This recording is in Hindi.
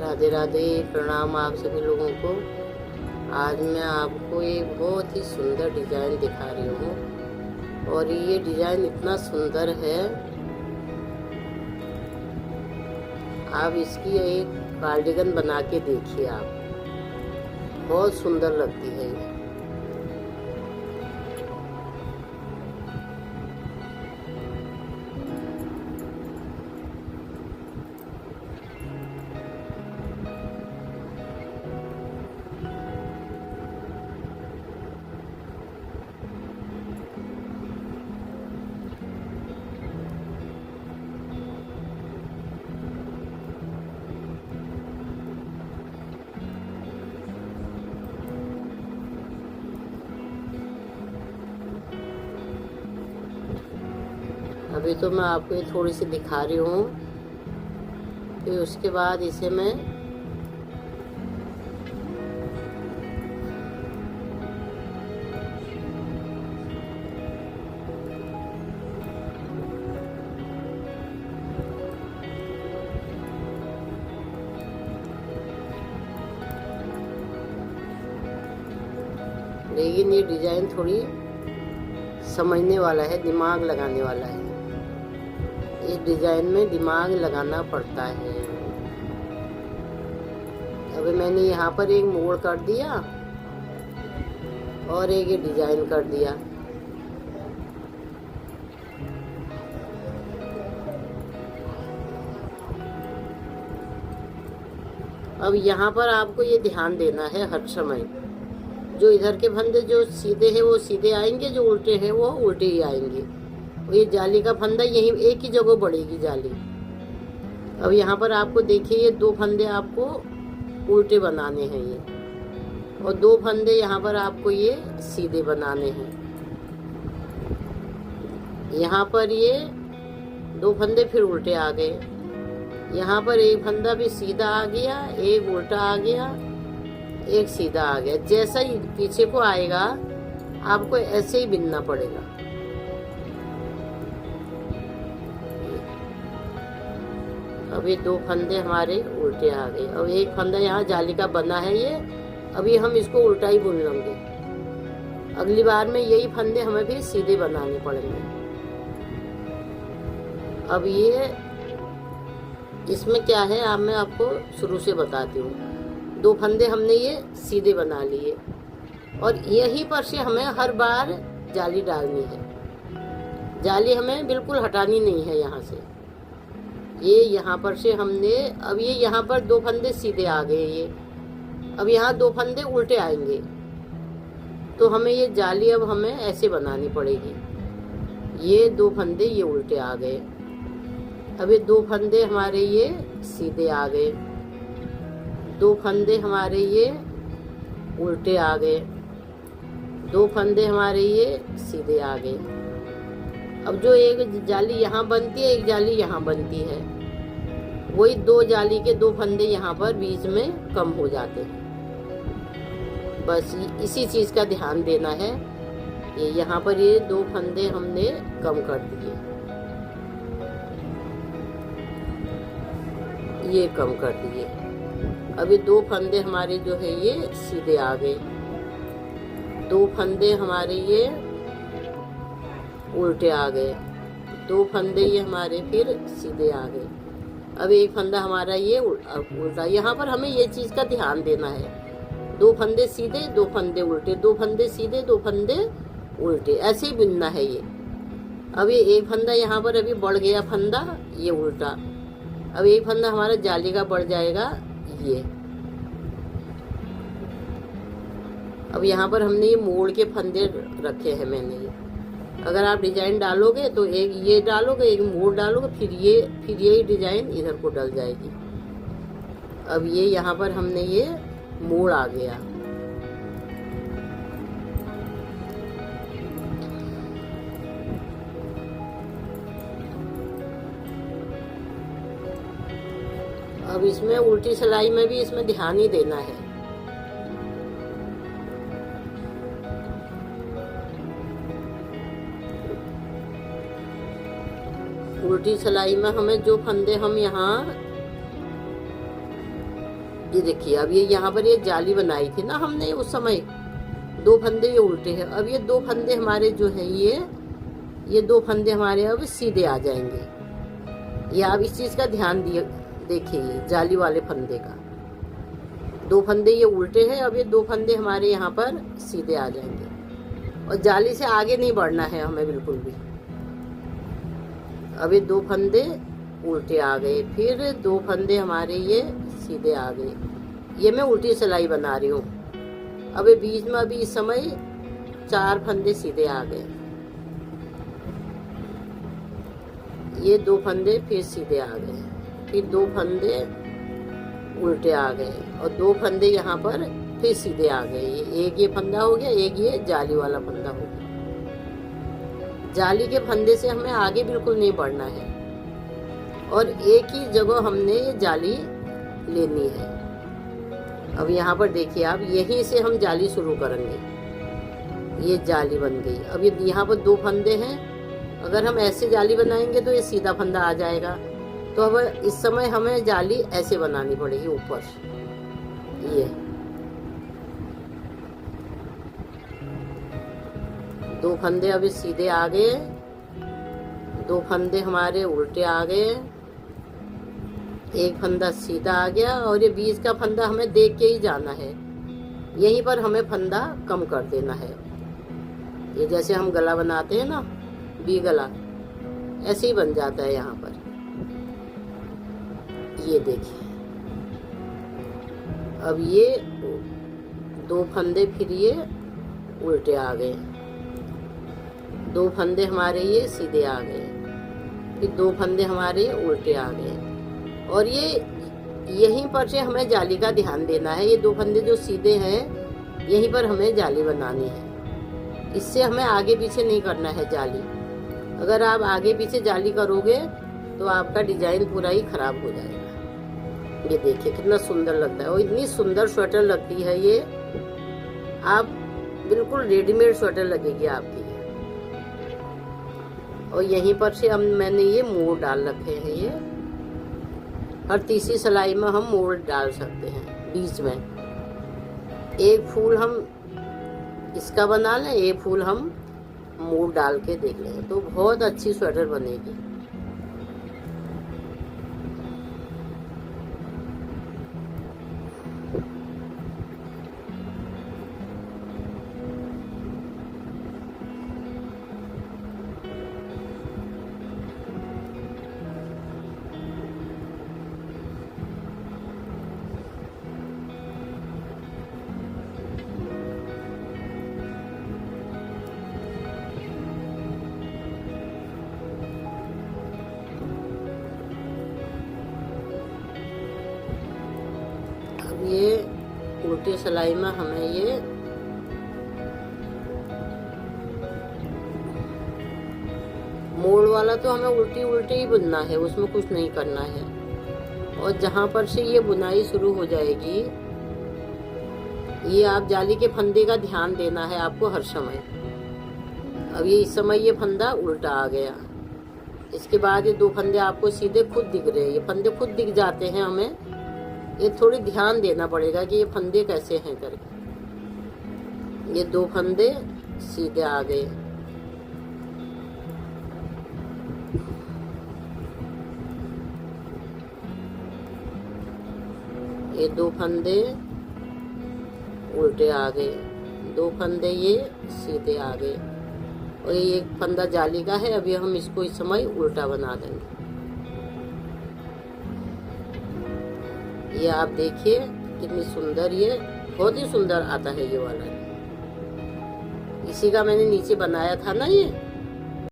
राधे राधे, प्रणाम आप सभी लोगों को। आज मैं आपको एक बहुत ही सुंदर डिज़ाइन दिखा रही हूँ और ये डिज़ाइन इतना सुंदर है, आप इसकी एक कार्डिगन बना के देखिए। आप बहुत सुंदर लगती है ये। अभी तो मैं आपको ये थोड़ी सी दिखा रही हूँ, फिर उसके बाद इसे मैं लेकिन ये डिज़ाइन थोड़ी समझने वाला है, दिमाग लगाने वाला है। इस डिज़ाइन में दिमाग लगाना पड़ता है। अभी मैंने यहाँ पर एक मोड़ कर दिया और एक ये डिज़ाइन कर दिया। अब यहाँ पर आपको ये ध्यान देना है हर समय, जो इधर के फंदे जो सीधे हैं वो सीधे आएंगे, जो उल्टे हैं वो उल्टे ही आएंगे। ये जाली का फंदा यही एक ही जगह बढ़ेगी जाली। अब यहाँ पर आपको देखिए, ये दो फंदे आपको उल्टे बनाने हैं ये, और दो फंदे यहाँ पर आपको ये सीधे बनाने हैं। यहाँ पर ये दो फंदे फिर उल्टे आ गए। यहाँ पर एक फंदा भी सीधा आ गया, एक उल्टा आ गया, एक सीधा आ गया। जैसा ही पीछे को आएगा आपको ऐसे ही बिनना पड़ेगा। अब ये दो फंदे हमारे उल्टे आ गए। अब एक फंदा यहाँ जाली का बना है ये, अभी हम इसको उल्टा ही बुन लेंगे। अगली बार में यही फंदे हमें भी सीधे बनाने पड़ेंगे। अब ये इसमें क्या है, अब मैं आपको शुरू से बताती हूँ। दो फंदे हमने ये सीधे बना लिए और यहीं पर से हमें हर बार जाली डालनी है। जाली हमें बिल्कुल हटानी नहीं है यहाँ से। ये यहाँ पर से हमने, अब ये यहाँ पर दो फंदे सीधे आ गए ये, अब यहाँ दो फंदे उल्टे आएंगे, तो हमें ये जाली अब हमें ऐसे बनानी पड़ेगी। ये दो फंदे ये उल्टे आ गए, अब ये दो फंदे हमारे ये सीधे आ गए, दो फंदे हमारे ये उल्टे आ गए, दो फंदे हमारे ये सीधे आ गए। अब जो एक जाली यहाँ बनती है, एक जाली यहाँ बनती है, वही दो जाली के दो फंदे यहाँ पर बीच में कम हो जाते हैं। बस इसी चीज़ का ध्यान देना है। ये यहाँ पर ये दो फंदे हमने कम कर दिए, ये कम कर दिए। अभी दो फंदे हमारे जो है ये सीधे आ गए, दो फंदे हमारे ये उल्टे आ गए, दो फंदे ये हमारे फिर सीधे आ गए। अब एक फंदा हमारा ये उल्टा। यहाँ पर हमें ये चीज़ का ध्यान देना है, दो फंदे सीधे, दो फंदे उल्टे, दो फंदे सीधे, दो फंदे उल्टे, ऐसे ही बिनना है ये। अब ये एक फंदा यहाँ पर अभी बढ़ गया, फंदा ये उल्टा। अब एक फंदा हमारा जाली का बढ़ जाएगा ये। अब यहाँ पर हमने ये मोड़ के फंदे रखे हैं मैंने ये। अगर आप डिजाइन डालोगे तो एक ये डालोगे, एक मोड़ डालोगे, फिर ये डिजाइन इधर को डल जाएगी। अब ये यहाँ पर हमने ये मोड़ आ गया। अब इसमें उल्टी सिलाई में भी इसमें ध्यान ही देना है। उल्टी सिलाई में हमें जो फंदे हम यहाँ ये देखिए, अब ये यहाँ पर ये जाली बनाई थी ना हमने उस समय, 2 फंदे ये उल्टे हैं। अब ये 2 फंदे हमारे जो है ये 2 फंदे हमारे अब सीधे आ जाएंगे। ये आप इस चीज़ का ध्यान देखिए, जाली वाले फंदे का 2 फंदे ये उल्टे हैं, अब ये 2 फंदे हमारे यहाँ पर सीधे आ जाएंगे और जाली से आगे नहीं बढ़ना है हमें बिल्कुल भी। अब ये 2 फंदे उल्टे आ गए, फिर 2 फंदे हमारे ये सीधे आ गए। ये मैं उल्टी सिलाई बना रही हूँ। अब ये बीच में अभी इस समय 4 फंदे सीधे आ गए, ये 2 फंदे फिर सीधे आ गए, फिर 2 फंदे उल्टे आ गए और 2 फंदे यहाँ पर फिर सीधे आ गए। एक ये फंदा हो गया, एक ये जाली वाला फंदा हो गया। जाली के फंदे से हमें आगे बिल्कुल नहीं बढ़ना है और एक ही जगह हमने ये जाली लेनी है। अब यहाँ पर देखिए आप, यहीं से हम जाली शुरू करेंगे। ये जाली बन गई। अब ये यहाँ पर 2 फंदे हैं, अगर हम ऐसे जाली बनाएंगे तो ये सीधा फंदा आ जाएगा। तो अब इस समय हमें जाली ऐसे बनानी पड़ेगी ऊपर। ये 2 फंदे अभी सीधे आ गए, 2 फंदे हमारे उल्टे आ गए, एक फंदा सीधा आ गया और ये बीच का फंदा हमें देख के ही जाना है। यहीं पर हमें फंदा कम कर देना है। ये जैसे हम गला बनाते हैं ना, बी गला, ऐसे ही बन जाता है यहाँ पर। ये देखिए, अब ये 2 फंदे फिर ये उल्टे आ गए, 2 फंदे हमारे ये सीधे आ गए, फिर 2 फंदे हमारे उल्टे आ गए और ये यहीं पर से हमें जाली का ध्यान देना है। ये 2 फंदे जो सीधे हैं, यहीं पर हमें जाली बनानी है। इससे हमें आगे पीछे नहीं करना है जाली। अगर आप आगे पीछे जाली करोगे तो आपका डिजाइन पूरा ही खराब हो जाएगा। ये देखिए कितना सुंदर लगता है और इतनी सुंदर स्वेटर लगती है ये, आप बिल्कुल रेडीमेड स्वेटर लगेगी आपकी। और यहीं पर से हम मैंने ये मोड़ डाल रखे हैं। ये हर तीसरी सिलाई में हम मोड़ डाल सकते हैं। बीच में एक फूल हम इसका बना लें, एक फूल हम मोड़ डाल के देख लें तो बहुत अच्छी स्वेटर बनेगी। ये उल्टी सिलाई में हमें ये मोड़ वाला तो हमें उल्टी उल्टी ही बुनना है, उसमें कुछ नहीं करना है। और जहां पर से ये बुनाई शुरू हो जाएगी, ये आप जाली के फंदे का ध्यान देना है आपको हर समय। अब ये इस समय ये फंदा उल्टा आ गया, इसके बाद ये 2 फंदे आपको सीधे खुद दिख रहे हैं। ये फंदे खुद दिख जाते हैं, हमें ये थोड़ी ध्यान देना पड़ेगा कि ये फंदे कैसे हैं करके। ये 2 फंदे सीधे आ गए, ये 2 फंदे उल्टे आ गए, 2 फंदे ये सीधे आ गए और ये एक फंदा जाली का है। अभी हम इसको इस समय उल्टा बना देंगे। ये आप देखिए कितनी सुंदर, ये बहुत ही सुंदर आता है ये वाला। इसी का मैंने नीचे बनाया था ना ये।